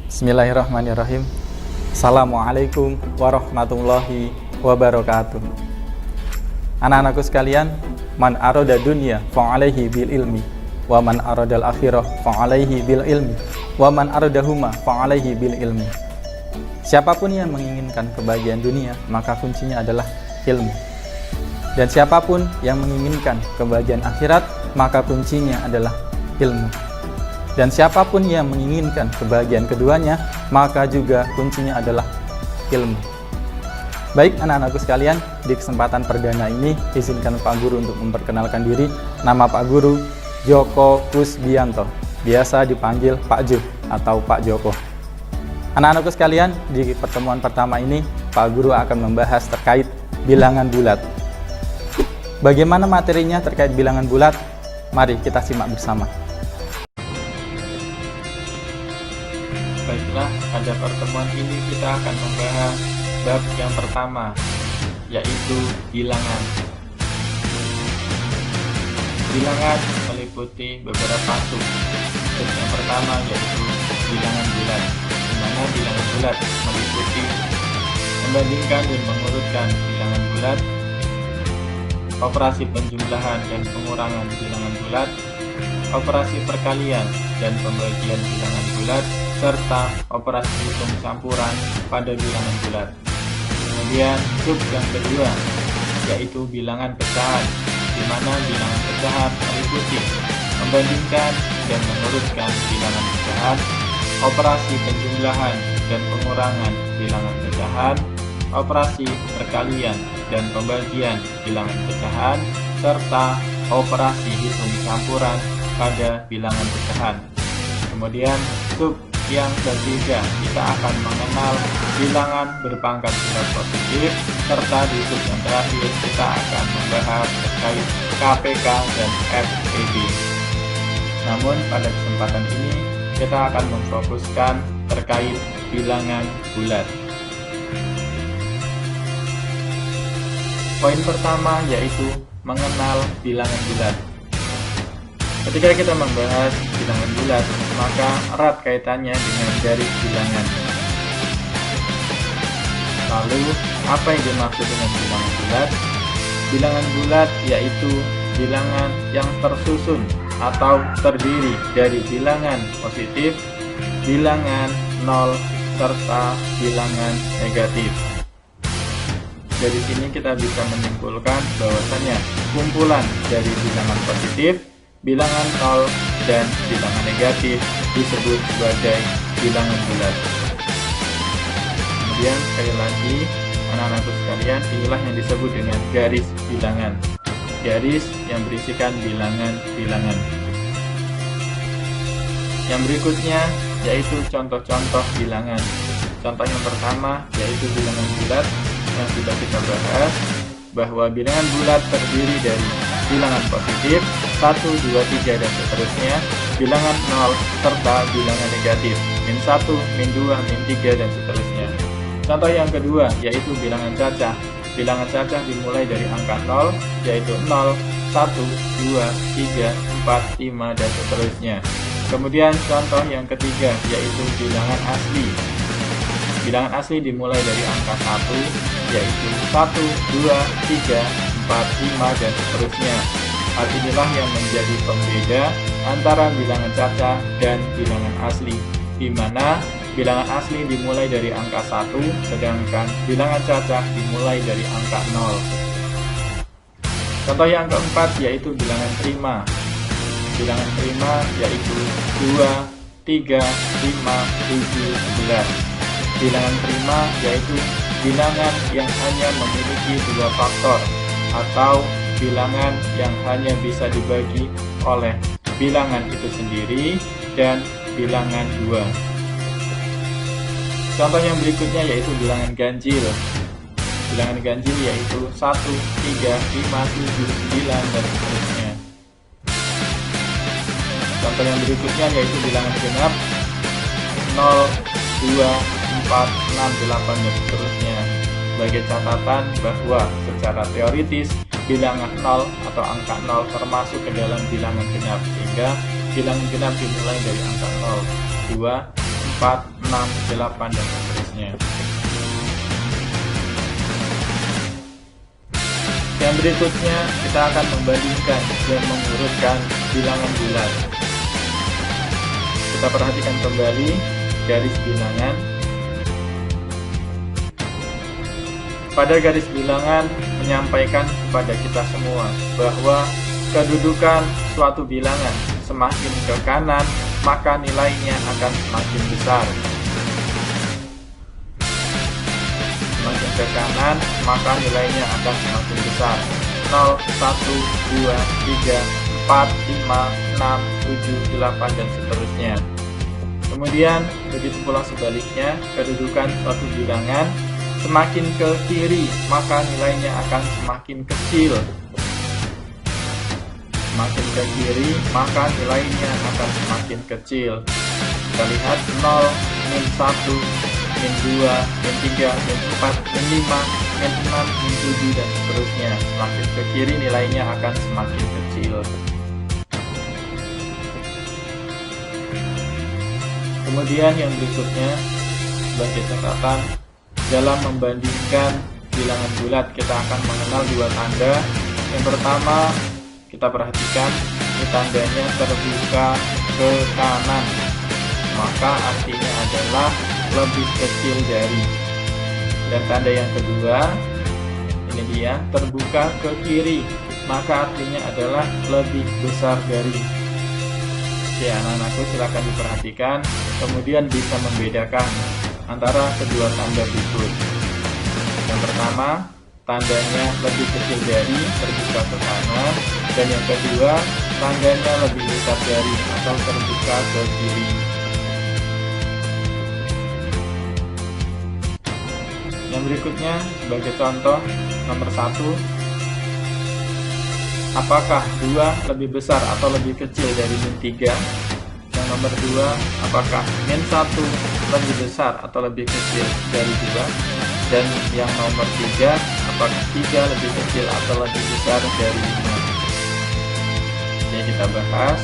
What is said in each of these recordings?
Bismillahirrahmanirrahim. Assalamualaikum warahmatullahi wabarakatuh. Anak-anakku sekalian, man arada dunya fa'alaihi bil ilmi, wa man aradal akhirah fa'alaihi bil ilmi, wa man aradahuma fa'alaihi bil ilmi. Siapapun yang menginginkan kebahagiaan dunia, maka kuncinya adalah ilmu. Dan siapapun yang menginginkan kebahagiaan akhirat, maka kuncinya adalah ilmu. Dan siapapun yang menginginkan kebahagiaan keduanya, maka juga kuncinya adalah ilmu. Baik anak-anakku sekalian, di kesempatan perdana ini izinkan Pak Guru untuk memperkenalkan diri. Nama Pak Guru Joko Kusbianto, biasa dipanggil Pak Jo atau Pak Joko. Anak-anakku sekalian, di pertemuan pertama ini Pak Guru akan membahas terkait bilangan bulat. Bagaimana materinya terkait bilangan bulat? Mari kita simak bersama. Baiklah, pada pertemuan ini kita akan membahas bab yang pertama, yaitu bilangan. Bilangan meliputi beberapa sub. Sub yang pertama yaitu bilangan bulat, di mana bilangan bulat meliputi membandingkan dan mengurutkan bilangan bulat, operasi penjumlahan dan pengurangan bilangan bulat, operasi perkalian dan pembagian bilangan bulat, serta operasi hitung campuran pada bilangan bulat. Kemudian sub yang kedua yaitu bilangan pecahan, di mana bilangan pecahan meliputi membandingkan dan mengurutkan bilangan pecahan, operasi penjumlahan dan pengurangan bilangan pecahan, operasi perkalian dan pembagian bilangan pecahan, serta operasi hitung campuran pada bilangan pecahan. Kemudian sub yang ketiga, kita akan mengenal bilangan berpangkat bulat positif, serta di sub yang terakhir kita akan membahas terkait KPK dan FPB. Namun pada kesempatan ini kita akan memfokuskan terkait bilangan bulat. Poin pertama yaitu mengenal bilangan bulat. Ketika kita membahas bilangan bulat, maka erat kaitannya dengan garis bilangan. Lalu, apa yang dimaksud dengan bilangan bulat? Bilangan bulat yaitu bilangan yang tersusun atau terdiri dari bilangan positif, bilangan nol, serta bilangan negatif. Dari sini kita bisa menyimpulkan bahwasannya kumpulan dari bilangan positif, bilangan nol, dan bilangan negatif disebut sebagai bilangan bulat. Kemudian sekali lagi, anak-anakku sekalian, inilah yang disebut dengan garis bilangan. Garis yang berisikan bilangan-bilangan. Yang berikutnya yaitu contoh-contoh bilangan. Contoh yang pertama yaitu bilangan bulat yang sudah kita bahas, bahwa bilangan bulat terdiri dari bilangan positif 1, 2, 3 dan seterusnya, bilangan 0 serta bilangan negatif min 1, min 2, min 3 dan seterusnya. Contoh yang kedua yaitu bilangan cacah. Bilangan cacah dimulai dari angka 0 yaitu 0, 1, 2, 3, 4, 5 dan seterusnya. Kemudian contoh yang ketiga yaitu bilangan asli. Bilangan asli dimulai dari angka 1 yaitu 1, 2, 3, 4, 5 dan seterusnya. Hal inilah yang menjadi pembeda antara bilangan cacah dan bilangan asli, di mana bilangan asli dimulai dari angka 1, sedangkan bilangan cacah dimulai dari angka 0. Contoh yang keempat yaitu bilangan prima. Bilangan prima yaitu 2, 3, 5, 7, 11. Bilangan prima yaitu bilangan yang hanya memiliki dua faktor atau bilangan yang hanya bisa dibagi oleh bilangan itu sendiri dan bilangan 2. Contoh yang berikutnya yaitu bilangan ganjil. Bilangan ganjil yaitu 1, 3, 5, 7, 9 dan seterusnya. Contoh yang berikutnya yaitu bilangan genap 0, 2, 4, 6, 8 dan seterusnya. Sebagai catatan bahwa secara teoritis bilangan 0 atau angka 0 termasuk ke dalam bilangan genap, sehingga bilangan genap dimulai dari angka 0, 2, 4, 6, 8, dan seterusnya. Yang berikutnya kita akan membandingkan dan mengurutkan bilangan bulat. Kita perhatikan kembali garis bilangan. Pada garis bilangan menyampaikan kepada kita semua bahwa kedudukan suatu bilangan semakin ke kanan, maka nilainya akan semakin besar. Semakin ke kanan, maka nilainya akan semakin besar. 0, 1, 2, 3, 4, 5, 6, 7, 8, dan seterusnya. Kemudian, begitu pula sebaliknya, kedudukan suatu bilangan semakin ke kiri, maka nilainya akan semakin kecil. Semakin ke kiri, maka nilainya akan semakin kecil. Kita lihat 0, min 1, min 2, min 3, min 4, min 5, min 6, min 7, dan seterusnya. Semakin ke kiri nilainya akan semakin kecil. Kemudian yang berikutnya sebagai catatan, dalam membandingkan bilangan bulat kita akan mengenal dua tanda. Yang pertama, kita perhatikan ini tandanya terbuka ke kanan, maka artinya adalah lebih kecil dari. Dan tanda yang kedua, ini dia, terbuka ke kiri, maka artinya adalah lebih besar dari. Oke, anak-anakku silakan diperhatikan, kemudian bisa membedakan antara kedua tanda berikut. Yang pertama, tandanya lebih kecil dari, terbuka ke kanan, dan yang kedua, tandanya lebih besar dari atau terbuka ke kiri. Yang berikutnya sebagai contoh, nomor 1, apakah 2 lebih besar atau lebih kecil dari min 3? Yang nomor 2, apakah min 1 lebih besar atau lebih kecil dari 2? Dan yang nomor 3, apakah 3 lebih kecil atau lebih besar dari 5? Oke, kita bahas.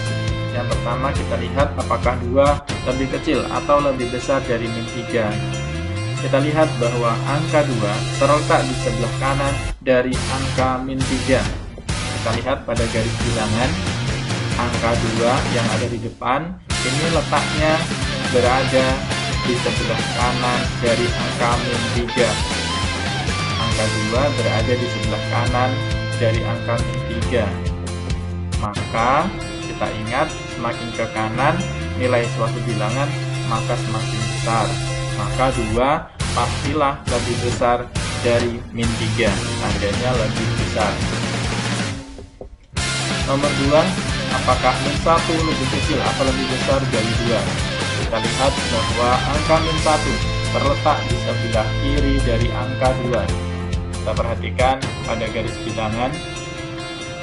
Yang pertama kita lihat apakah 2 lebih kecil atau lebih besar dari min 3. Kita lihat bahwa angka 2 terletak di sebelah kanan dari angka min 3. Kita lihat pada garis bilangan, angka 2 yang ada di depan, ini letaknya berada di sebelah kanan dari angka min 3. Angka 2 berada di sebelah kanan dari angka min 3. Maka kita ingat, semakin ke kanan nilai suatu bilangan maka semakin besar. Maka 2 pastilah lebih besar dari min 3, tandanya lebih besar. Nomor 2, apakah min 1 lebih kecil atau lebih besar dari 2? Kita lihat bahwa angka min 1 terletak di sebelah kiri dari angka 2. Kita perhatikan pada garis bilangan,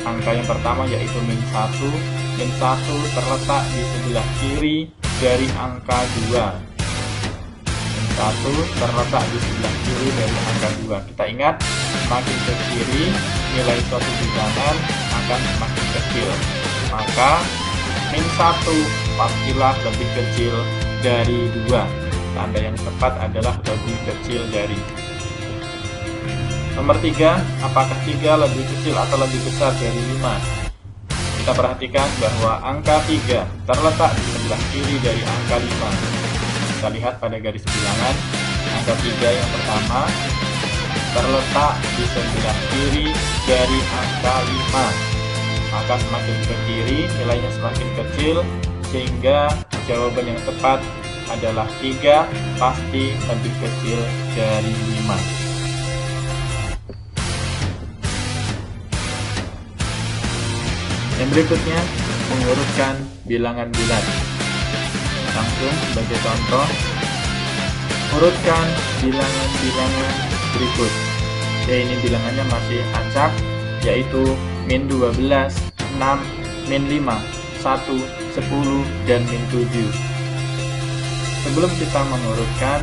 angka yang pertama yaitu min 1. Min 1 terletak di sebelah kiri dari angka 2. 1 terletak di sebelah kiri dari angka 2. Kita ingat, semakin ke kiri nilai suatu bilangan akan semakin kecil. Maka min 1 pastilah lebih kecil dari 2. Tanda yang tepat adalah lebih kecil dari. Nomor 3, apakah 3 lebih kecil atau lebih besar dari 5? Kita perhatikan bahwa angka 3 terletak di sebelah kiri dari angka 5. Kita lihat pada garis bilangan, angka 3 yang pertama terletak di sebelah kiri dari angka 5. Maka semakin ke kiri nilainya semakin kecil, sehingga jawaban yang tepat adalah 3 pasti lebih kecil dari 5. Yang berikutnya, mengurutkan bilangan bulat. Langsung sebagai contoh, urutkan bilangan-bilangan berikut. Ya, ini bilangannya masih acak, yaitu min 12, 6, min 5, 1, 10, dan min 7. Sebelum kita mengurutkan,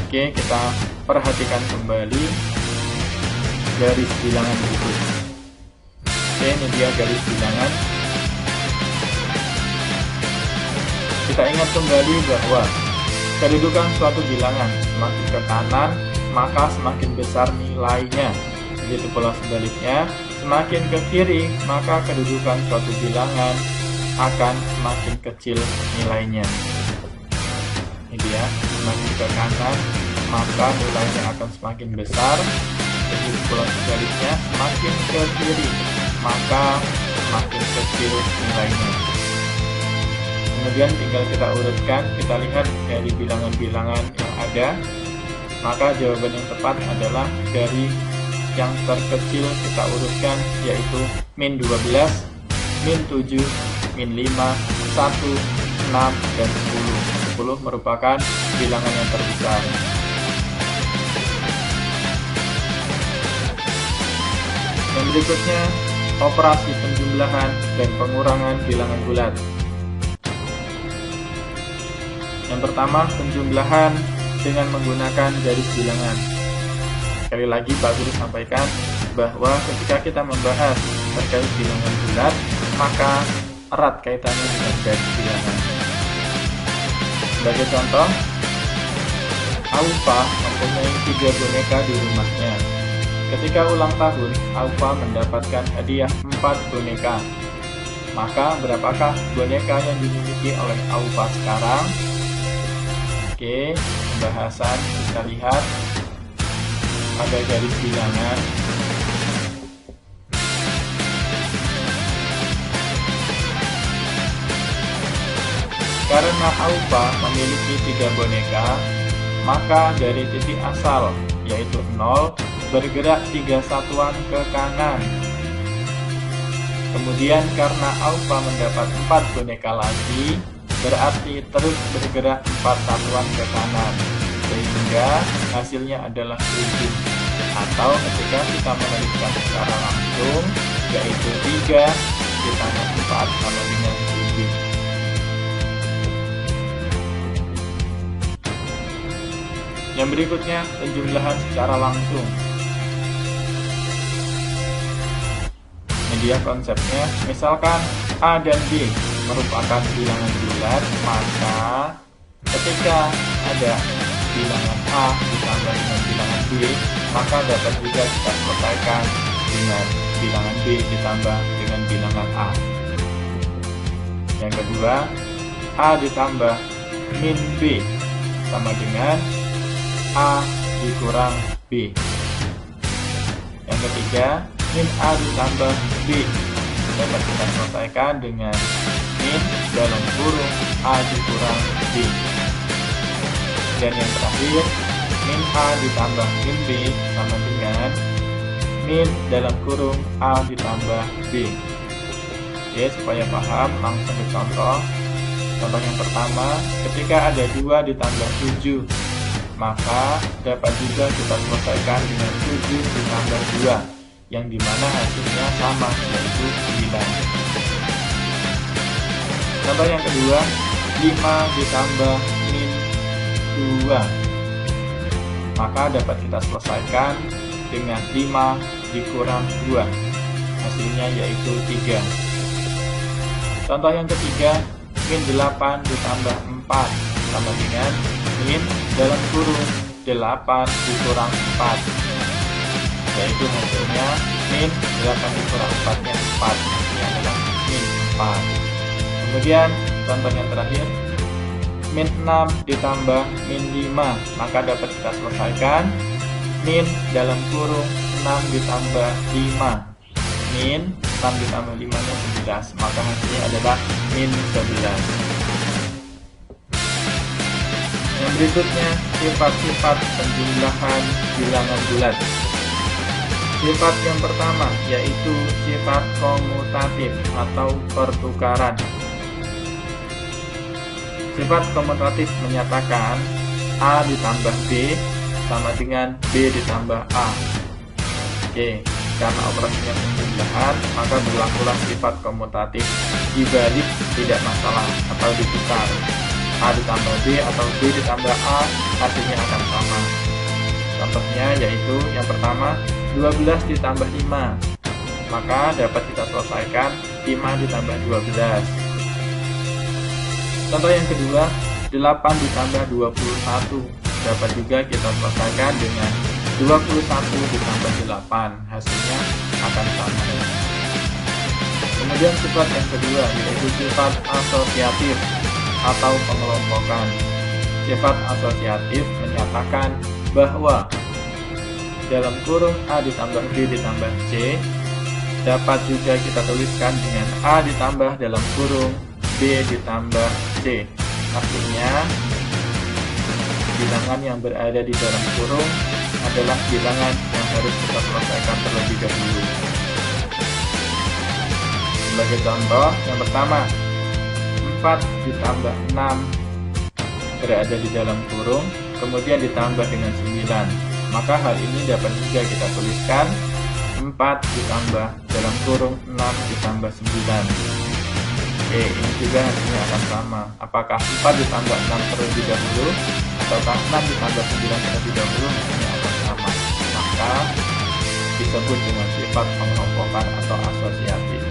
oke, kita perhatikan kembali garis bilangan berikut. Oke, ini dia garis bilangan. Kita ingat kembali bahwa Kedudukan suatu bilangan semakin ke kanan, maka semakin besar nilainya. Begitu pula sebaliknya, semakin ke kiri, maka kedudukan suatu bilangan akan semakin kecil nilainya. Ini dia, semakin ke kanan, maka nilainya akan semakin besar. Begitu pula sebaliknya, semakin ke kiri, maka semakin kecil nilainya. Kemudian tinggal kita urutkan, kita lihat dari bilangan-bilangan yang ada, maka jawaban yang tepat adalah dari yang terkecil kita urutkan, yaitu min 12, min 7, min 5, 1, 6, dan 10. 10 merupakan bilangan yang terbesar. Yang berikutnya, operasi penjumlahan dan pengurangan bilangan bulat. Yang pertama, penjumlahan dengan menggunakan garis bilangan. Sekali lagi Pak Guru sampaikan bahwa ketika kita membahas terkait bilangan bulat, maka erat kaitannya dengan garis bilangan. Sebagai contoh, Aufa mempunyai 3 boneka di rumahnya. Ketika ulang tahun, Aufa mendapatkan hadiah 4 boneka. Maka berapakah boneka yang dimiliki oleh Aufa sekarang? Oke, pembahasan kita lihat pada garis bilangan. Karena Aufa memiliki 3 boneka, maka dari titik asal, yaitu 0, bergerak 3 satuan ke kanan. Kemudian karena Aufa mendapat 4 boneka lagi, berarti terus bergerak 4 satuan ke kanan, sehingga hasilnya adalah 7. Atau ketika kita menuliskan secara langsung, yaitu 3 ditambah 4 sama dengan 7. Yang berikutnya, penjumlahan secara langsung. Media konsepnya, misalkan A dan B merupakan bilangan bulat, maka ketika ada bilangan A ditambah dengan bilangan B, maka dapat juga kita selesaikan dengan bilangan B ditambah dengan bilangan A. Yang kedua, A ditambah min B sama dengan A dikurang B. Yang ketiga, min A ditambah B dapat kita selesaikan dengan min dalam kurung A dikurang B. Dan yang terakhir, min A ditambah min B sama dengan min dalam kurung A ditambah B. Oke, supaya paham, langsung dicontoh. Contoh yang pertama, ketika ada 2 ditambah 7, maka dapat juga kita selesaikan dengan 7 ditambah 2, yang dimana hasilnya sama, yaitu 9. Contoh yang kedua, 5 ditambah min 2, maka dapat kita selesaikan dengan 5 dikurang 2, hasilnya yaitu 3. Contoh yang ketiga, min 8 ditambah 4 sama dengan min dalam kurung 8 dikurang 4, yaitu hasilnya min 8 dikurang 4 nya 4, hasilnya adalah min 4. Kemudian contoh yang terakhir, min 6 ditambah min 5, maka dapat kita selesaikan min dalam kurung 6 ditambah 5, min 6 ditambah 5 nya 11, maka hasilnya adalah min 11. Yang berikutnya, sifat-sifat penjumlahan bilangan bulat. Sifat yang pertama yaitu sifat komutatif atau pertukaran. Sifat komutatif menyatakan A ditambah B sama dengan B ditambah A. Oke, karena operasinya penjumlahan, maka berlakulah sifat komutatif, dibalik tidak masalah atau ditukar. A ditambah B atau B ditambah A, hasilnya akan sama. Contohnya yaitu yang pertama, 12 ditambah 5, maka dapat kita selesaikan 5 ditambah 12. Contoh yang kedua, 8 ditambah 21. Dapat juga kita selesaikan dengan 21 ditambah 8. Hasilnya akan sama. Kemudian sifat yang kedua yaitu sifat asosiatif atau pengelompokan. Sifat asosiatif menyatakan bahwa dalam kurung A ditambah B ditambah C dapat juga kita tuliskan dengan A ditambah dalam kurung B ditambah C. Artinya bilangan yang berada di dalam kurung adalah bilangan yang harus kita selesaikan terlebih dahulu. Sebagai contoh, yang pertama 4 ditambah 6 berada di dalam kurung, kemudian ditambah dengan 9. Maka hal ini dapat juga kita tuliskan 4 ditambah dalam kurung 6 ditambah 9. Oke, ini juga hasilnya akan sama. Apakah 4 ditambah 6 terlebih dahulu ataukah 6 ditambah 9 terlebih dahulu, hasilnya akan sama. Maka disebut dengan sifat pengelompokan atau asosiatif.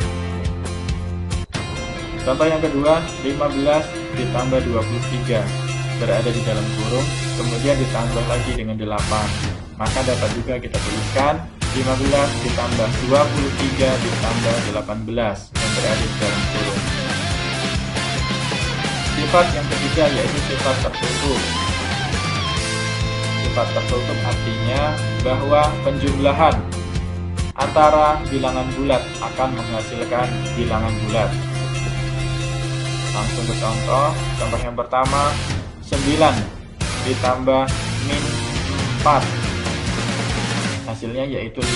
Contoh yang kedua, 15 ditambah 23 berada di dalam kurung, kemudian ditambah lagi dengan 8. Maka dapat juga kita tuliskan 15 ditambah 23 ditambah 18 yang berada di dalam kurung. Sifat yang ketiga yaitu sifat tertutup. Sifat tertutup artinya bahwa penjumlahan antara bilangan bulat akan menghasilkan bilangan bulat. Langsung ke contoh yang pertama, 9 ditambah min 4, hasilnya yaitu 5.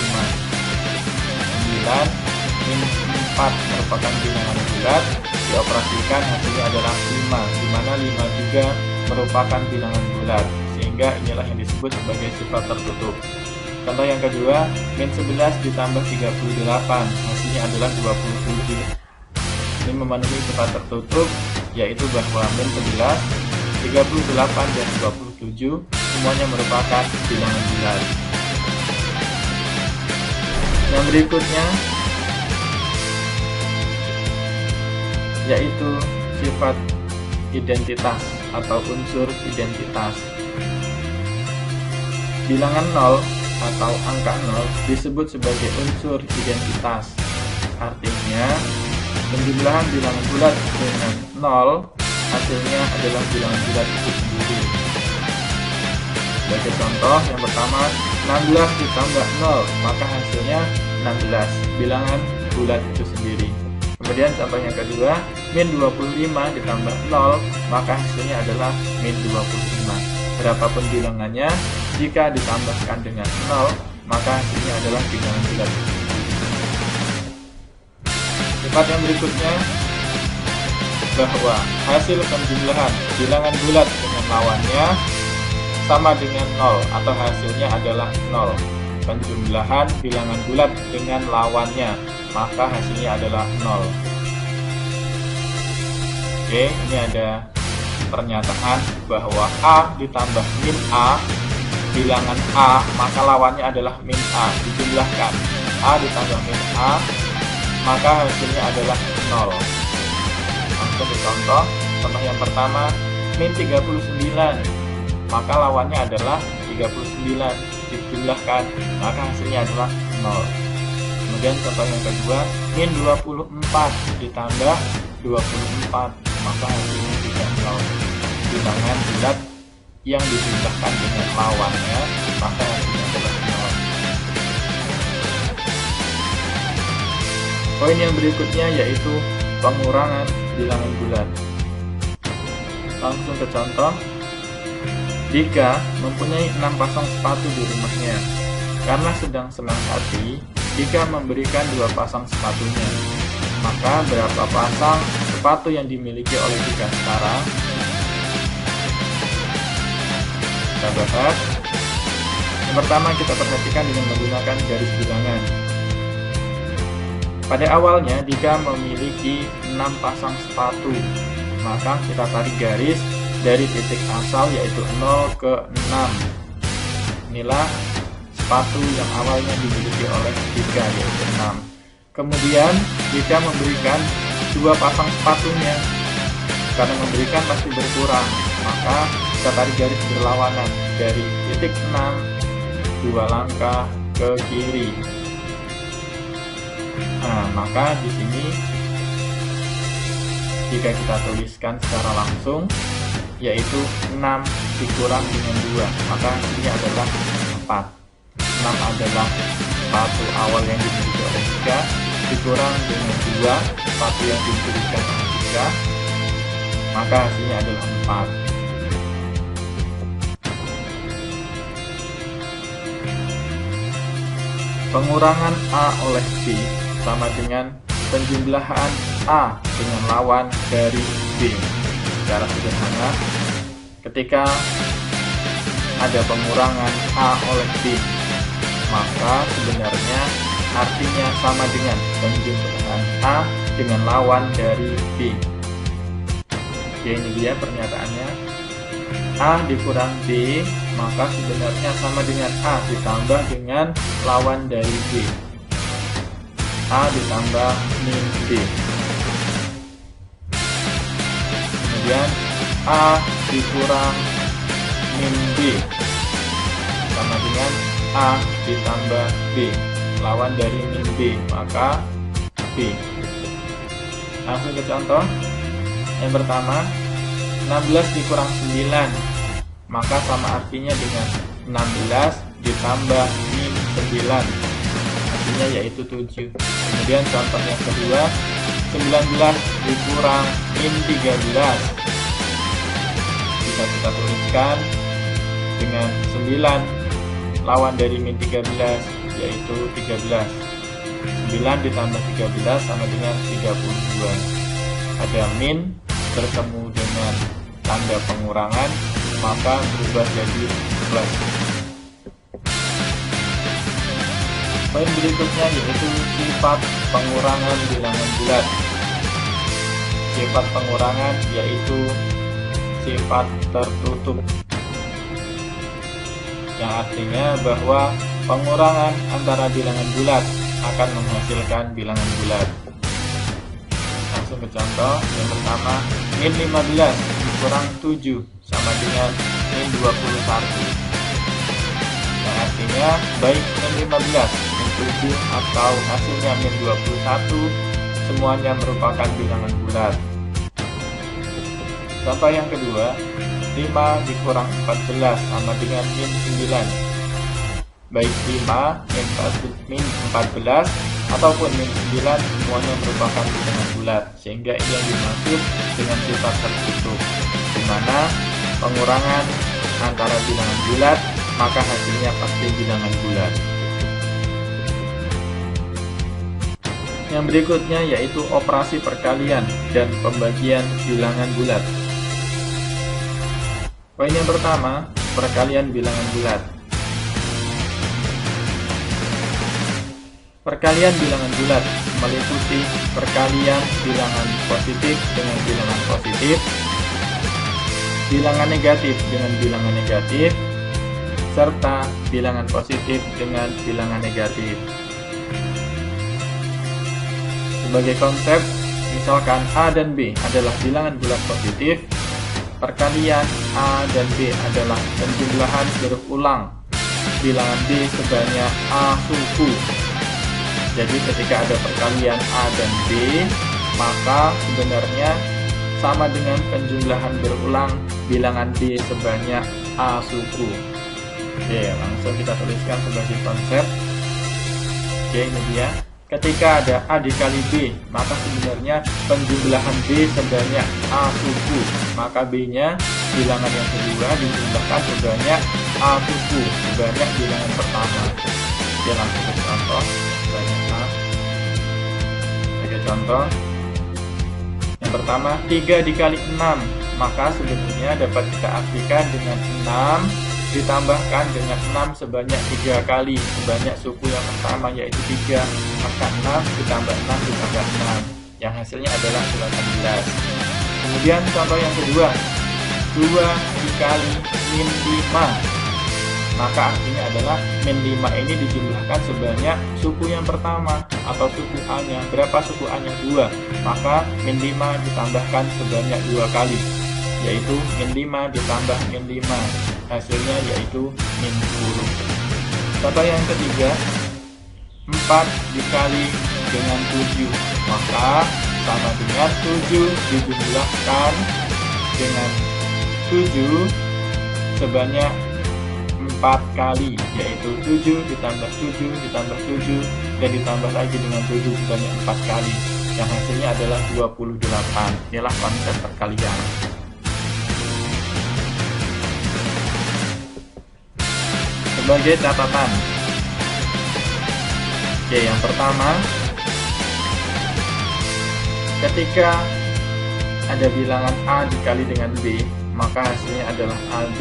9 min 4 merupakan bilangan bulat, dioperasikan hasilnya adalah 5, dimana 5 juga merupakan bilangan bulat, sehingga inilah yang disebut sebagai sifat tertutup. Contoh yang kedua, min 11 ditambah 38, hasilnya adalah 27. Ini memenuhi sifat tertutup, yaitu bahwa min 11, 38, dan 27 semuanya merupakan bilangan bulat. Yang berikutnya yaitu sifat identitas atau unsur identitas. Bilangan 0 atau angka 0 disebut sebagai unsur identitas. Artinya penjumlahan bilangan bulat dengan 0 hasilnya adalah bilangan bulat itu sendiri. Sebagai contoh yang pertama, 16 ditambah 0 maka hasilnya 16, bilangan bulat itu sendiri. Kemudian contoh yang kedua, min 25 ditambah 0 maka hasilnya adalah min 25. Berapapun bilangannya, jika ditambahkan dengan 0 maka hasilnya adalah bilangan bulat. Sifat yang berikutnya bahwa hasil penjumlahan bilangan bulat dengan lawannya sama dengan 0 atau hasilnya adalah 0. Penjumlahan bilangan bulat dengan lawannya maka hasilnya adalah 0. Oke, ini ada pernyataan bahwa A ditambah min A, bilangan A maka lawannya adalah min A, dijumlahkan A ditambah min A maka hasilnya adalah 0. Langsung dicontoh. Contoh yang pertama, min 39 maka lawannya adalah 39, dijumlahkan maka hasilnya adalah 0. Kemudian contoh yang kedua, min 24 ditambah 24 maka hasilnya juga 0. Bilangan bulat yang dijumlahkan dengan lawannya maka hasilnya adalah 0. Poin yang berikutnya yaitu pengurangan bilangan bulat. Langsung ke contoh. Dika mempunyai 6 pasang sepatu di rumahnya. Karena sedang senang hati, Dika memberikan 2 pasang sepatunya. Maka berapa pasang sepatu yang dimiliki oleh Dika sekarang? Kita bahas. Yang pertama kita perhatikan dengan menggunakan garis bilangan. Pada awalnya Dika memiliki 6 pasang sepatu, maka kita tarik garis dari titik asal yaitu 0 ke 6. Inilah sepatu yang awalnya dimiliki oleh Dika yaitu 6. Kemudian Dika memberikan 2 pasang sepatunya. Karena memberikan pasti berkurang, maka kita tarik garis berlawanan dari titik 6 2 langkah ke kiri. Nah, maka di sini jika kita tuliskan secara langsung, yaitu 6 dikurang dengan 2, maka ini adalah 4. 6 adalah sepatu awal yang dimiliki oleh Dika, dikurang dengan 2 sepatu yang dimilikan oleh Dika, maka hasilnya adalah 4. Pengurangan A oleh B sama dengan penjumlahan A dengan lawan dari B. Secara sederhana, ketika ada pengurangan A oleh B, maka sebenarnya artinya sama dengan penjumlahan A dengan lawan dari B. Oke, ini dia pernyataannya. A dikurang B, maka sebenarnya sama dengan A ditambah dengan lawan dari B. A ditambah min B. Kemudian A dikurang min B sama dengan A ditambah B, lawan dari min B, maka B. Langsung ke contoh. Yang pertama, 16 dikurang 9, maka sama artinya dengan 16 ditambah min 9, artinya yaitu 7. Kemudian contoh yang kedua, 19 dikurang min 13, bisa kita tuliskan dengan 9 lawan dari min 13, yaitu 13. 9 ditambah 13 sama dengan 32. Ada min bertemu dengan tanda pengurangan, maka berubah jadi plus. Poin berikutnya yaitu sifat pengurangan bilangan bulat. Sifat pengurangan yaitu sifat tertutup, yang artinya bahwa pengurangan antara bilangan bulat akan menghasilkan bilangan bulat. Langsung ke contoh. Yang pertama, min 15 dikurang 7 sama dengan min 21, yang artinya baik min 15, min 7 atau hasilnya min 21 semuanya merupakan bilangan bulat. Contoh yang kedua, 5 dikurang 14 sama dengan min 9. Baik 5, min 14 ataupun min 9 semuanya merupakan bilangan bulat, sehingga ini yang dimaksud dengan sifat tertutup, di mana pengurangan antara bilangan bulat maka hasilnya pasti bilangan bulat. Yang berikutnya yaitu operasi perkalian dan pembagian bilangan bulat. Poin yang pertama, perkalian bilangan bulat. Perkalian bilangan bulat meliputi perkalian bilangan positif dengan bilangan positif, bilangan negatif dengan bilangan negatif, serta bilangan positif dengan bilangan negatif. Sebagai konsep, misalkan A dan B adalah bilangan bulat positif, perkalian A dan B adalah penjumlahan berulang bilangan B sebanyak A suku. Jadi ketika ada perkalian A dan B, maka sebenarnya sama dengan penjumlahan berulang bilangan B sebanyak A suku. Oke, langsung kita tuliskan sebagai konsep. Oke, ini dia. Ketika ada A dikali B, maka sebenarnya penjumlahan B sebanyak A suku, maka B-nya bilangan yang kedua dijumlahkan sebanyak A suku, sebanyak bilangan pertama. Oke, langsung ke contoh. Sebagai contoh, yang pertama 3 dikali 6, maka sebenarnya dapat kita artikan dengan 6 ditambahkan dengan 6 sebanyak 3 kali, sebanyak suku yang pertama yaitu 3, maka 6 ditambah 6 ditambah 6, yang hasilnya adalah 18. Kemudian contoh yang kedua, 2 dikali min 5, maka artinya adalah min 5 ini dijumlahkan sebanyak suku yang pertama atau suku A-nya. Berapa suku A-nya? 2. Maka min 5 ditambahkan sebanyak 2 kali. yaitu min 5 ditambah min 5, hasilnya yaitu min 10. Contoh yang ketiga, 4 dikali dengan 7, maka sama dengan 7 dijumlahkan dengan 7 sebanyak 4 kali, yaitu 7 ditambah 7 ditambah 7 dan ditambah lagi dengan 7 sebanyak 4 kali, yang hasilnya adalah 28. Inilah konsep perkalian. Sebagai catatan, oke, yang pertama, ketika ada bilangan A dikali dengan B, maka hasilnya adalah AB,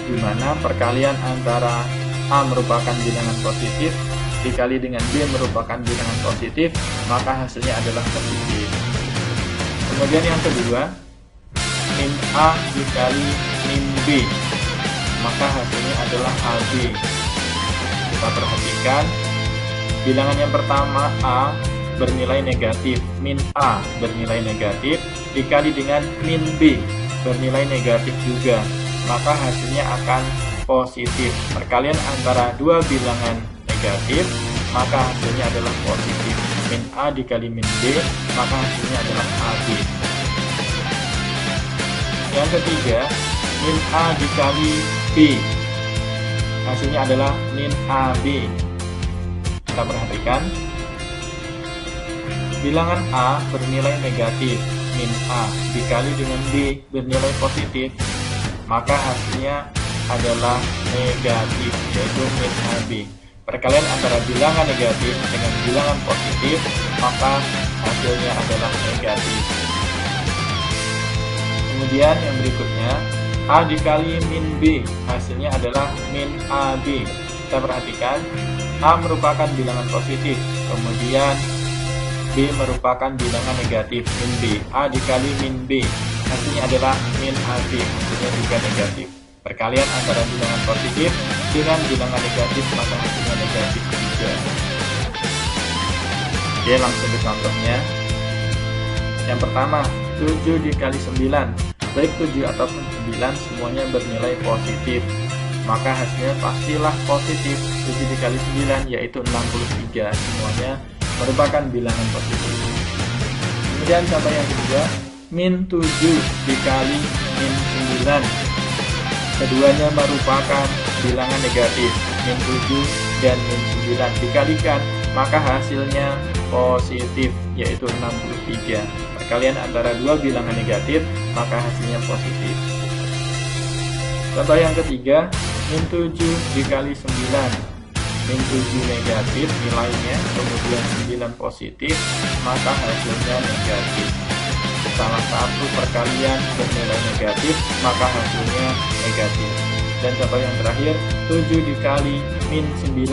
di mana perkalian antara A merupakan bilangan positif dikali dengan B merupakan bilangan positif, maka hasilnya adalah positif. Kemudian yang kedua, min A dikali min B, maka hasilnya adalah AB. Kita perhatikan, bilangan yang pertama A bernilai negatif, min A bernilai negatif, dikali dengan min B bernilai negatif juga, maka hasilnya akan positif. Perkalian antara dua bilangan negatif, maka hasilnya adalah positif. Min A dikali min B, maka hasilnya adalah AB. Yang ketiga, min A dikali B, hasilnya adalah min AB. Kita perhatikan, bilangan A bernilai negatif, min A dikali dengan B bernilai positif, maka hasilnya adalah negatif, yaitu min AB. Perkalian antara bilangan negatif dengan bilangan positif, maka hasilnya adalah negatif. Kemudian yang berikutnya, A dikali min B, hasilnya adalah min AB. Kita perhatikan, A merupakan bilangan positif, kemudian B merupakan bilangan negatif, min B. A dikali min B, hasilnya adalah min AB, hasilnya juga negatif. Perkalian antara bilangan positif dengan bilangan negatif, maka hasilnya negatif juga. Oke, langsung ke contohnya. Yang pertama, 7 dikali 9, baik 7 ataupun 9 semuanya bernilai positif, maka hasilnya pastilah positif. 7 dikali 9 yaitu 63, semuanya merupakan bilangan positif. Kemudian contoh yang kedua, min 7 dikali min 9, keduanya merupakan bilangan negatif, min 7 dan min 9 dikalikan, maka hasilnya positif, yaitu 63. Perkalian antara dua bilangan negatif, maka hasilnya positif. Contoh yang ketiga, min 7 dikali 9, min 7 negatif nilainya, kemudian 9 positif, maka hasilnya negatif. Salah satu perkalian bernilai negatif, maka hasilnya negatif. Dan contoh yang terakhir, 7 dikali min 9,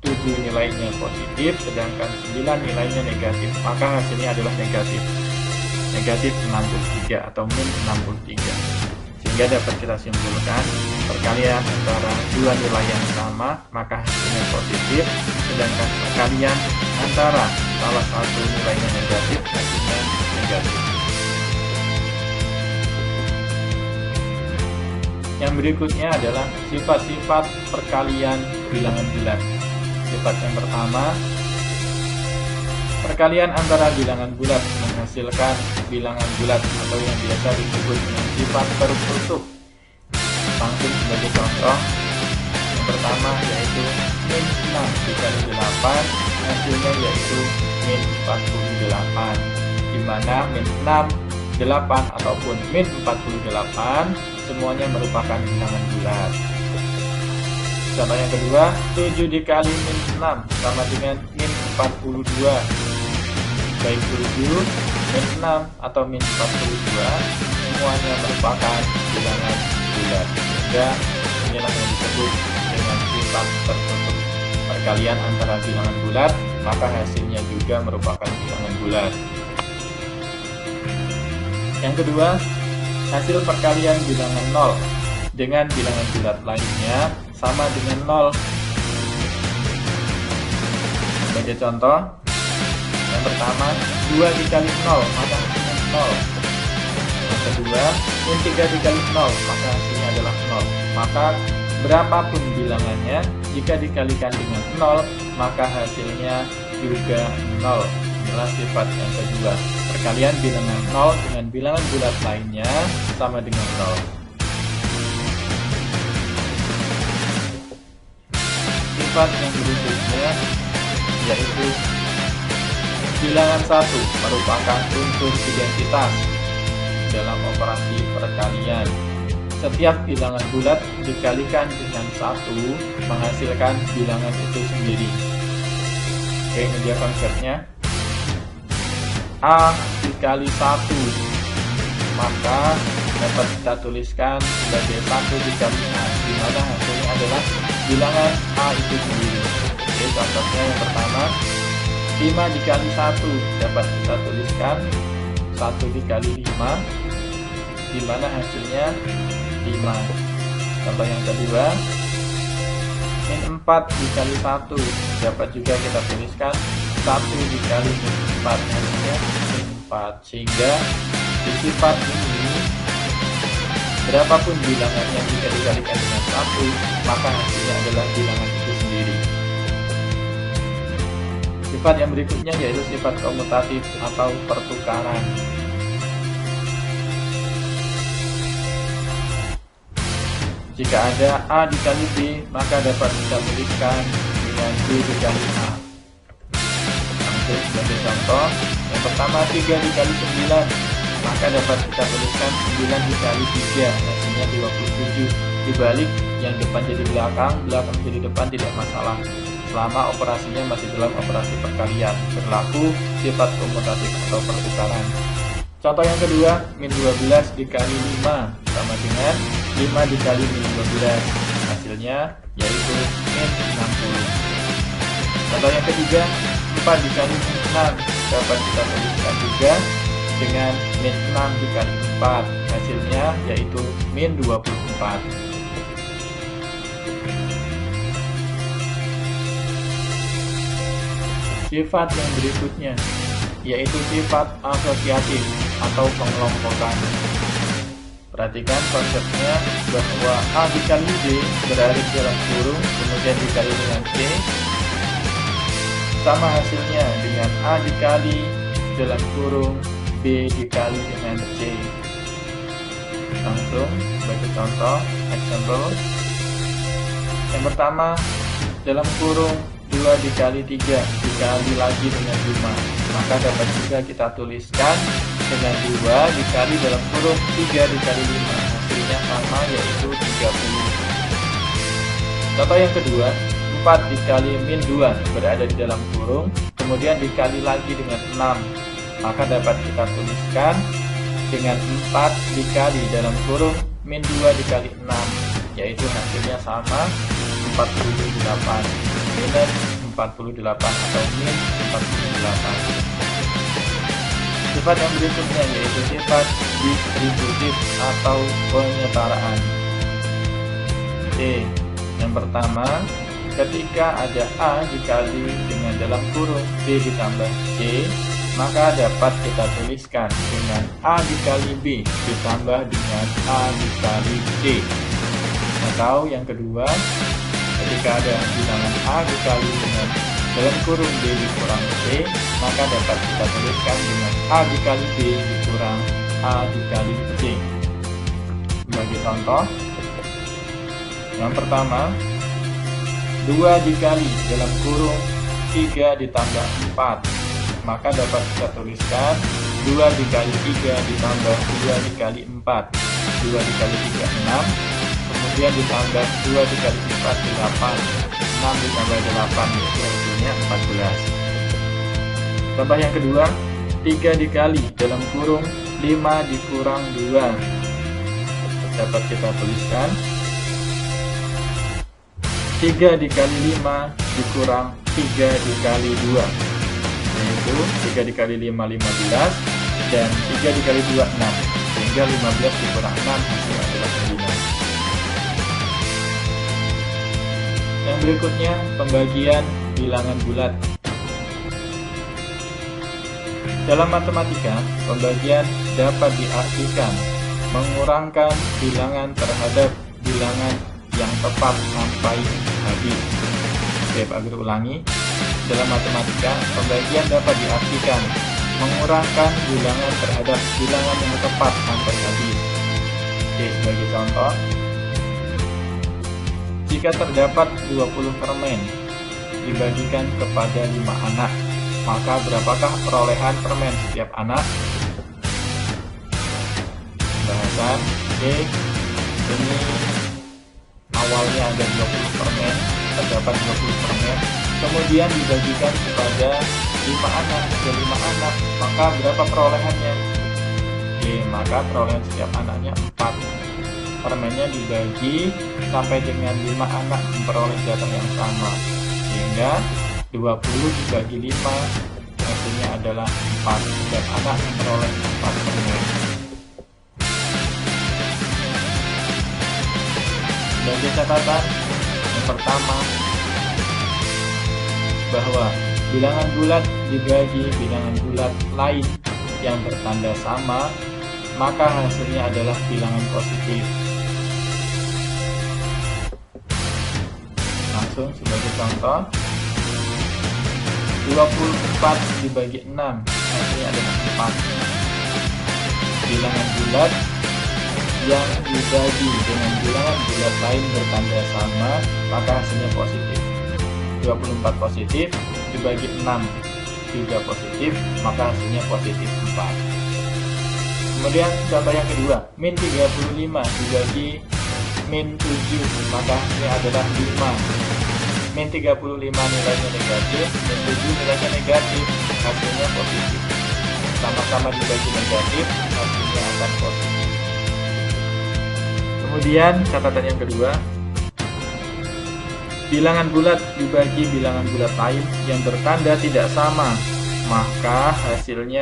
7 nilainya positif, sedangkan 9 nilainya negatif, maka hasilnya adalah negatif. Negatif 63 atau min 63. Sehingga dapat kita simpulkan, perkalian antara dua nilai yang sama, maka hasilnya positif, sedangkan perkalian antara salah satu nilainya negatif, hasilnya negatif. Yang berikutnya adalah sifat-sifat perkalian bilangan bulat. Sifat yang pertama, perkalian antara bilangan bulat menghasilkan bilangan bulat atau yang biasa disebut dengan sifat tertutup. Langsung sebagai contoh, yang pertama yaitu min 6 dikali 8, hasilnya yaitu min 48, di mana min 6, 8 ataupun min 48 semuanya merupakan bilangan bulat. Contoh yang kedua, 7 dikali min 6 sama dengan min 42. Baik 7, min 6 atau min 42 semuanya merupakan bilangan bulat. Sehingga inilah yang disebut dengan sifat tertutup. Perkalian antara bilangan bulat, maka hasilnya juga merupakan bilangan bulat. Yang kedua, hasil perkalian bilangan 0 dengan bilangan bulat lainnya sama dengan 0. Sebagai contoh, yang pertama, 2 dikali 0, maka hasilnya 0. Yang kedua, min 3 dikali 0, maka hasilnya adalah 0. Maka berapapun bilangannya, jika dikalikan dengan 0, maka hasilnya juga 0. Inilah sifat yang kedua. Perkalian bilangan 0 dengan bilangan bulat lainnya sama dengan 0. Sifat yang berikutnya yaitu bilangan 1 merupakan unsur identitas dalam operasi perkalian. Setiap bilangan bulat dikalikan dengan 1 menghasilkan bilangan itu sendiri. Oke, ini dia konsepnya. A dikali 1, maka dapat kita tuliskan sebagai 1 dikali A, di mana hasilnya adalah bilangan A itu sendiri. Oke, contohnya yang pertama, 5 dikali 1 dapat kita tuliskan 1 dikali 5, di mana hasilnya 5. Contoh yang kedua, min 4 dikali 1 dapat juga kita tuliskan 1 dikali min 4, hasilnya min 4. Sehingga di sifat ini, berapapun bilangannya jika dikalikan dengan 1, maka hasilnya adalah bilangan itu sendiri. Sifat yang berikutnya yaitu sifat komutatif atau pertukaran. Jika ada A dikali B, maka dapat kita tuliskan dengan B dikali A. Langsung sebagai contoh, yang pertama 3 dikali 9, maka dapat kita tuliskan 9 dikali 3, hasilnya 27. Dibalik, yang depan jadi belakang, belakang jadi depan tidak masalah, selama operasinya masih dalam operasi perkalian. Berlaku sifat komutatif atau pertukaran. Contoh yang kedua, min 12 dikali 5 sama dengan 5 dikali min 12, hasilnya yaitu min 60. Contoh yang ketiga, 4 dikali min 6 dapat kita tuliskan juga dengan min 6 dikali 4, hasilnya yaitu min 24. Sifat yang berikutnya yaitu sifat asosiatif atau pengelompokan. Perhatikan konsepnya bahwa A dikali B berada di dalam kurung, kemudian dikali dengan C, sama hasilnya dengan A dikali dalam kurung B dikali dengan C. Langsung sebagai contoh, example. Yang pertama, dalam kurung 2 dikali 3 dikali lagi dengan 5, maka dapat juga kita tuliskan dengan 2 dikali dalam kurung 3 dikali 5, hasilnya sama yaitu 30. Contoh yang kedua, 4 dikali min 2 berada di dalam kurung, kemudian dikali lagi dengan 6, maka dapat kita tuliskan dengan 4 dikali dalam kurung min 2 dikali 6, yaitu hasilnya sama 48, minus 48 atau min 48. Sifat yang berikutnya yaitu sifat distributif atau penyetaraan. C. Yang pertama, ketika ada A dikali dengan dalam kurung B ditambah C, maka dapat kita tuliskan dengan A dikali B ditambah dengan A dikali C. Atau yang kedua, ketika ada bilangan A dikali dengan dalam kurung B dikurang C, maka dapat kita tuliskan dengan A dikali B dikurang A dikali C. Sebagai contoh, yang pertama, 2 dikali dalam kurung 3 ditambah 4, maka dapat kita tuliskan 2 dikali 3 ditambah 2 dikali 4, 2 dikali 3 6, kemudian ditambah 2 dikali 4 8, 6 ditambah 8 yaitu hasilnya 14. Contoh yang kedua, 3 dikali dalam kurung 5 dikurang 2, dapat kita tuliskan 3 dikali 5 dikurang 3 dikali 2, yaitu 3 dikali 5 15 dan 3 dikali 2 6, sehingga 15 dikurang 6 hasilnya adalah 9. Yang berikutnya, pembagian bilangan bulat. Dalam matematika, pembagian dapat diartikan mengurangkan bilangan terhadap bilangan yang tepat sampai habis. Oke, Pak Guru ulangi. Dalam matematika, pembagian dapat diartikan mengurangkan bilangan terhadap bilangan yang tepat sampai habis. Oke, sebagai contoh, jika terdapat 20 permen dibagikan kepada 5 anak, maka berapakah perolehan permen setiap anak? Bahasan, oke, ini awalnya ada 20 permen, terdapat 20 permen, kemudian dibagikan kepada 5 anak, ada 5 anak, maka berapa perolehannya? Oke, maka perolehan setiap anaknya 4. Permennya dibagi sampai dengan 5 anak memperoleh jatah yang sama, sehingga 20 dibagi 5 hasilnya adalah 4. Setiap anak memperoleh 4 permen. Sebagai catatan, yang pertama, bahwa bilangan bulat dibagi bilangan bulat lain yang bertanda sama, maka hasilnya adalah bilangan positif. Langsung sebagai contoh, 24 dibagi 6 hasilnya adalah 4. Bilangan bulat yang dibagi dengan bilangan bulat lain bertanda sama, maka hasilnya positif. 24 positif dibagi 6 juga positif, maka hasilnya positif 4. Kemudian contoh yang kedua, min 35 dibagi min 7, maka hasilnya adalah 5. Min 35 nilainya negatif, min 7 nilainya negatif, hasilnya positif. Sama-sama dibagi negatif, hasilnya akan positif. Kemudian catatan yang kedua, bilangan bulat dibagi bilangan bulat lain yang bertanda tidak sama, maka hasilnya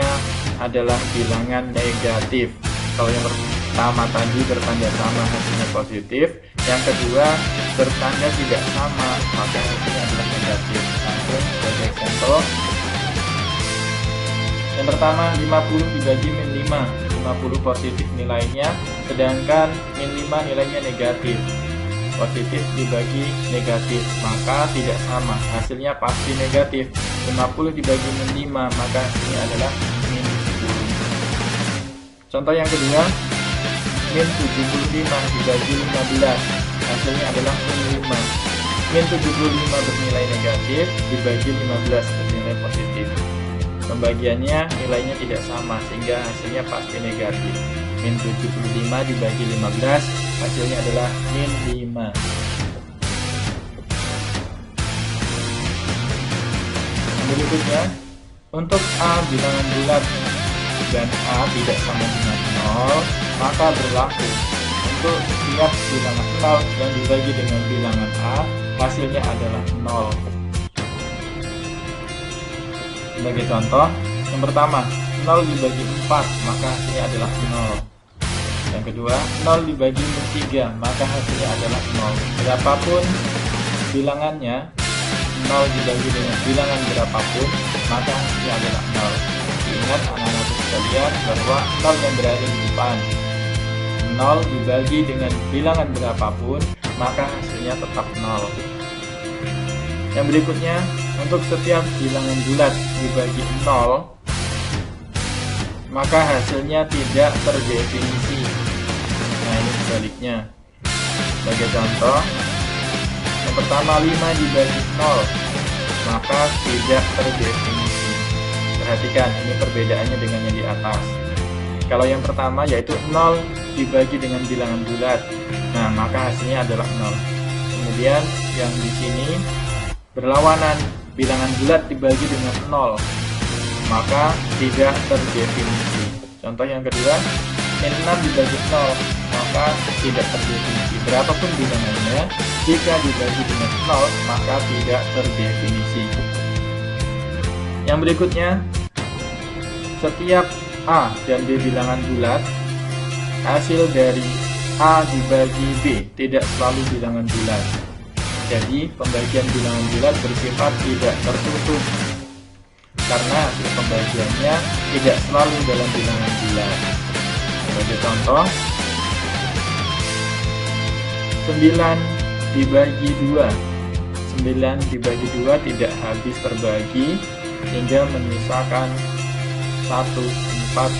adalah bilangan negatif. Kalau yang pertama tadi bertanda sama, hasilnya positif. Yang kedua bertanda tidak sama, maka hasilnya adalah negatif. Langsung sebagai contoh, yang pertama 50 dibagi min 5, 50 positif nilainya, sedangkan min 5 nilainya negatif. Positif dibagi negatif, maka tidak sama, hasilnya pasti negatif. 50 dibagi min 5, maka hasilnya adalah min 10. Contoh yang kedua, min 75 dibagi 15, hasilnya adalah min 5. Min 75 bernilai negatif dibagi 15 bernilai positif. Pembagiannya nilainya tidak sama, sehingga hasilnya pasti negatif. Min 75 dibagi 15, hasilnya adalah min 5. Berikutnya, untuk A bilangan bulat dan A tidak sama dengan 0, maka berlaku untuk setiap bilangan 0 yang dibagi dengan bilangan A, hasilnya adalah 0. Sebagai contoh, yang pertama, 0 dibagi 4, maka hasilnya adalah 0. Yang kedua, 0 dibagi 3, maka hasilnya adalah 0. Berapapun bilangannya, 0 dibagi dengan bilangan berapapun, maka hasilnya adalah 0. Ingat anak-anak sekalian bahwa 0 yang berada di depan. 0 dibagi dengan bilangan berapapun, maka hasilnya tetap 0. Yang berikutnya, untuk setiap bilangan bulat dibagi 0, maka hasilnya tidak terdefinisi. Nah, ini sebaliknya. Sebagai contoh, yang pertama 5 dibagi 0, maka tidak terdefinisi. Perhatikan, ini perbedaannya dengan yang di atas. Kalau yang pertama yaitu 0 dibagi dengan bilangan bulat, nah maka hasilnya adalah 0. Kemudian yang di sini berlawanan, bilangan bulat dibagi dengan 0, maka tidak terdefinisi. Contoh yang kedua, min 6 dibagi 0, maka tidak terdefinisi. Berapapun bilangannya, jika dibagi dengan 0, maka tidak terdefinisi. Yang berikutnya, setiap A dan B bilangan bulat, hasil dari A dibagi B tidak selalu bilangan bulat. Jadi, pembagian bilangan bulat bersifat tidak tertutup, karena hasil pembagiannya tidak selalu dalam bilangan bulat. Sebagai contoh, 9 dibagi 2. 9 dibagi 2 tidak habis terbagi hingga menyisakan 1/4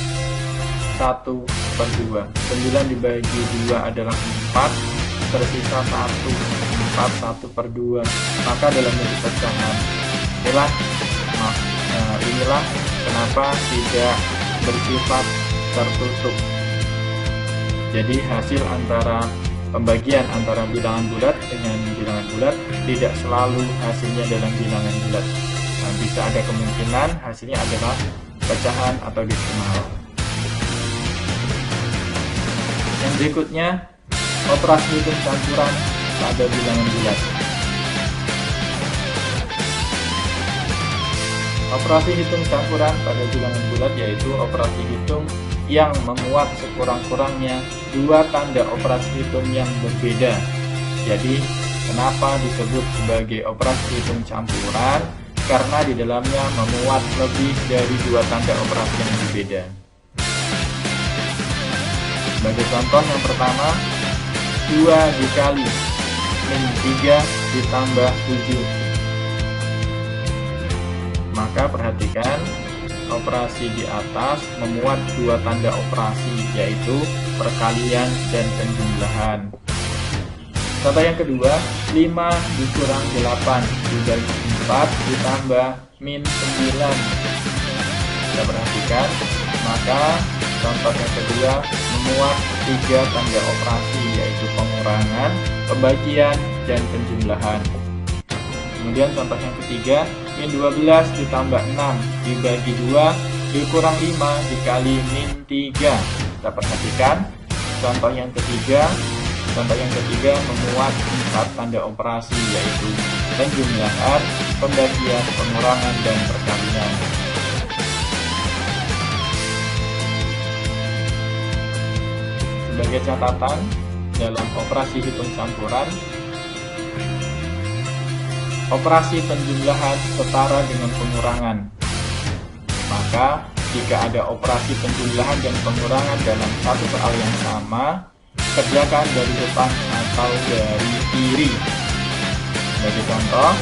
dibagi 2 adalah 4, tersisa 1/2. Maka dalam bentuk pecahan inilah kenapa tidak bersifat tertutup. Jadi hasil antara pembagian antara bilangan bulat dengan bilangan bulat tidak selalu hasilnya dalam bilangan bulat. Nah, bisa ada kemungkinan hasilnya adalah pecahan atau desimal. Yang berikutnya, operasi hitung campuran pada bilangan bulat. Operasi hitung campuran pada bilangan bulat yaitu operasi hitung yang memuat sekurang-kurangnya dua tanda operasi hitung yang berbeda. Jadi, kenapa disebut sebagai operasi hitung campuran? Karena di dalamnya memuat lebih dari dua tanda operasi yang berbeda. Sebagai contoh yang pertama, 2 dikali min 3 ditambah 7. Maka perhatikan, operasi di atas memuat dua tanda operasi, yaitu perkalian dan penjumlahan. Contoh yang kedua, 5 dikurang 8 dibagi 4 ditambah min 9. Kita perhatikan, maka contoh yang kedua memuat 3 tanda operasi, yaitu pengurangan, pembagian, dan penjumlahan. Kemudian contoh yang ketiga, min 12 ditambah 6 dibagi 2 dikurang 5 dikali min 3. Kita perhatikan, contoh yang ketiga memuat 4 tanda operasi, yaitu penjumlahan, pembagian, pengurangan, dan perkalian. Sebagai catatan, dalam operasi hitung campuran, operasi penjumlahan setara dengan pengurangan. Maka, jika ada operasi penjumlahan dan pengurangan dalam satu soal yang sama, kerjakan dari depan atau dari kiri. Sebagai contoh,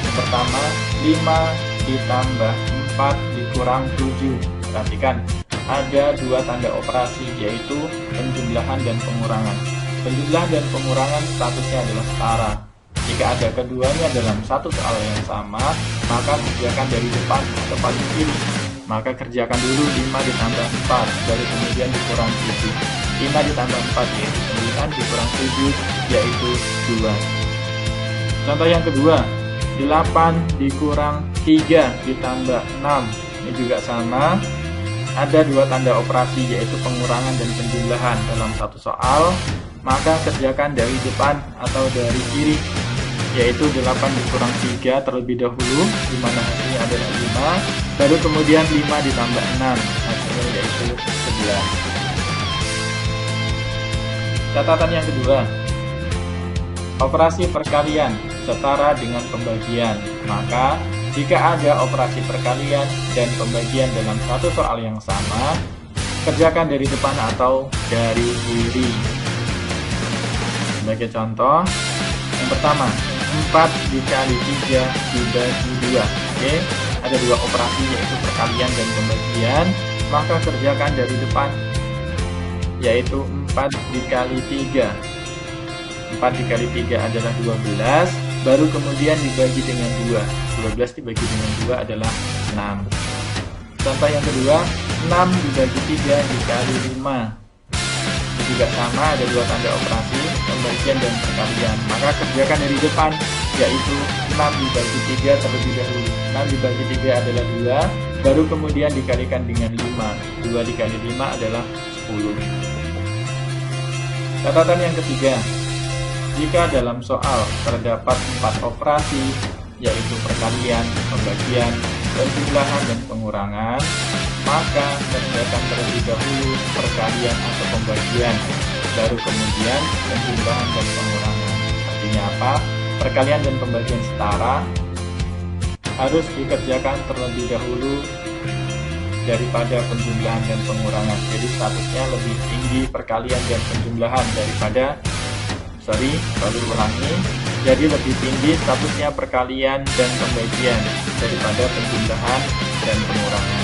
yang pertama, 5 ditambah 4 dikurang 7. Perhatikan, ada dua tanda operasi, yaitu penjumlahan dan pengurangan. Penjumlahan dan pengurangan statusnya adalah setara. Jika ada keduanya dalam satu soal yang sama, maka kerjakan dari depan atau paling kiri. Maka kerjakan dulu 5 ditambah 4, baru kemudian dikurang 7. 5 ditambah 4 yaitu 9, dikurang 7 yaitu 2. Contoh yang kedua, 8 dikurang 3 ditambah 6. Ini juga sama. Ada dua tanda operasi, yaitu pengurangan dan penjumlahan dalam satu soal, maka kerjakan dari depan atau dari kiri, yaitu 8 dikurang 3 terlebih dahulu, di mana hasilnya adalah 5, baru kemudian 5 ditambah 6, hasilnya yaitu 11. Catatan yang kedua, operasi perkalian setara dengan pembagian. Maka, jika ada operasi perkalian dan pembagian dalam satu soal yang sama, kerjakan dari depan atau dari kiri. Sebagai contoh, yang pertama, 4 dikali 3 dibagi 2. Oke, ada dua operasi, yaitu perkalian dan pembagian. Maka kerjakan dari depan, yaitu 4 dikali 3. 4 dikali 3 adalah 12, baru kemudian dibagi dengan 2. 12 dibagi dengan 2 adalah 6. Contoh yang kedua, 6 dibagi 3 dikali 5. Ini juga sama, ada dua tanda operasi, pembagian dan perkalian. Maka kerjakan dari depan, yaitu 6 dibagi 3 terlebih dahulu. 6 dibagi 3 adalah 2, baru kemudian dikalikan dengan 5. 2 dikali 5 adalah 10. Catatan yang ketiga, jika dalam soal terdapat 4 operasi, yaitu perkalian, pembagian, penjumlahan, dan pengurangan, maka kerjakan terlebih dahulu perkalian atau pembagian, baru kemudian penjumlahan dan pengurangan. Artinya apa? Perkalian dan pembagian setara, harus dikerjakan terlebih dahulu daripada penjumlahan dan pengurangan. Jadi statusnya lebih tinggi perkalian dan penjumlahan daripada Lalu ulangi. Jadi lebih tinggi statusnya perkalian dan pembagian daripada penjumlahan dan pengurangan.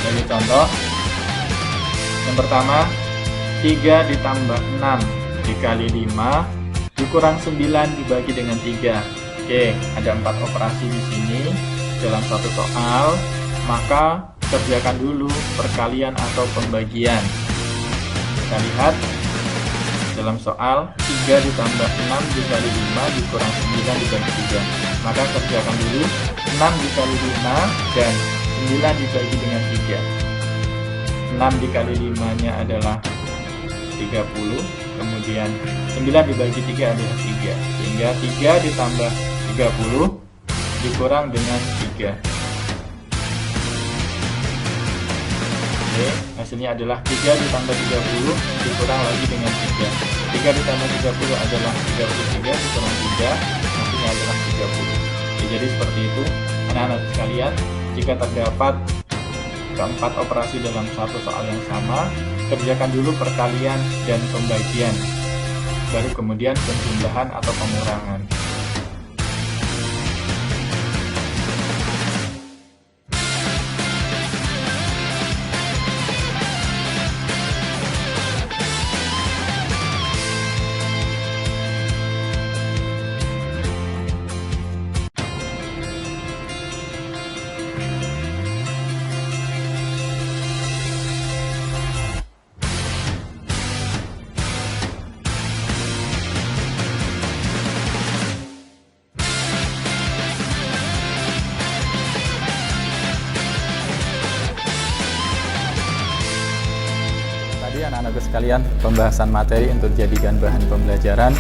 Bagi contoh, yang pertama, 3 ditambah 6 dikali 5 dikurang 9 dibagi dengan 3. Oke, ada 4 operasi di sini dalam satu soal, maka kerjakan dulu perkalian atau pembagian. Kita lihat dalam soal 3 ditambah 6 dikali 5 dikurang 9 dibagi 3. Maka kerjakan dulu 6 dikali 5 dan 9 dibagi dengan 3. 6 dikali 5 nya adalah 30, kemudian 9 dibagi 3 adalah 3, sehingga 3 ditambah 30 dikurang dengan 3. Oke, hasilnya adalah 3 ditambah 30 dikurang lagi dengan 3. 3 ditambah 30 adalah 33 dikurang 3, hasilnya adalah 30. Oke, jadi seperti itu anak-anak sekalian, jika terdapat keempat operasi dalam satu soal yang sama, kerjakan dulu perkalian dan pembagian, baru kemudian penjumlahan atau pengurangan. Tadi anak-anakku sekalian, pembahasan materi untuk jadikan bahan pembelajaran.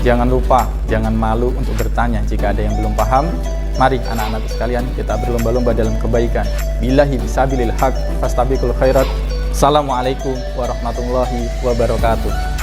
Jangan lupa, jangan malu untuk bertanya jika ada yang belum paham. Mari anak-anakku sekalian, kita berlomba-lomba dalam kebaikan. Billahi bisabilil haq fastabiqul khairat. Assalamualaikum warahmatullahi wabarakatuh.